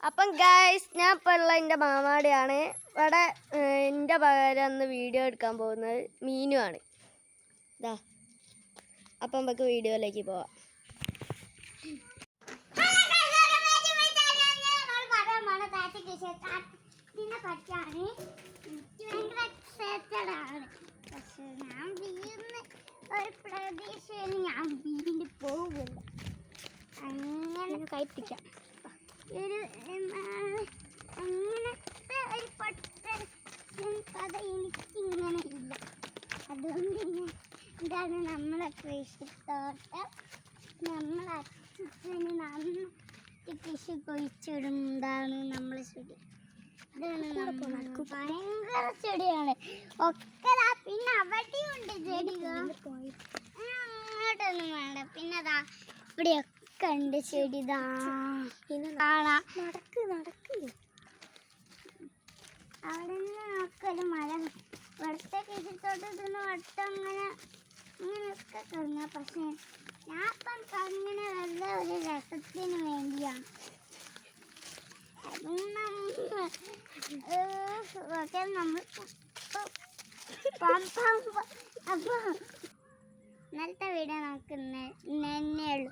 അപ്പം ഗൈസ് ഞാൻ ഇപ്പോൾ ഉള്ള എൻ്റെ മാമാടെയാണ് ഇവിടെ എൻ്റെ പകരം ഒന്ന് വീഡിയോ എടുക്കാൻ പോകുന്നത് മീനുമാണ് ഇതാ. അപ്പം നമുക്ക് വീഡിയോയിലേക്ക് പോവാം. ഞാൻ വീടിൻ്റെ പോകില്ല അങ്ങനെ കഴിപ്പിക്കാം. അങ്ങനത്തെ ഒരു കഥ എനിക്കിങ്ങനെ ഇല്ല. അതുകൊണ്ട് ഇതാണ് നമ്മളെ കൃഷിത്തോട്ടം. നമ്മളെ അച്ഛന് നമ്മൾക്ക് കൃഷി കുഴിച്ചിടുന്നതാണ് നമ്മളെ ചെടി. ഇതാണ് ഭയങ്കര ചെടിയാണ് ഒക്കെ. പിന്നെ അവിടെയുണ്ട് ചെടികൾ, അങ്ങോട്ടൊന്നും വേണ്ട. പിന്നെ അതാ ഇവിടെയൊക്കെ ഉണ്ട് ചെടി. കാണാം. അവിടെ നിന്ന് നോക്കൊരു മരം. ഇവിടുത്തെ കൃഷിത്തോട്ടത്തിന് വട്ടം അങ്ങനെയൊക്കെ കഴിഞ്ഞ. പക്ഷെ ഞാൻ ഇപ്പം അങ്ങനെ വെറുതെ ഒരു രസത്തിന് വേണ്ടിയാണ്. നമ്മൾ അപ്പോൾ ഇന്നലത്തെ വീഡിയോ നമുക്ക് ഇന്നേ ഉള്ളൂ.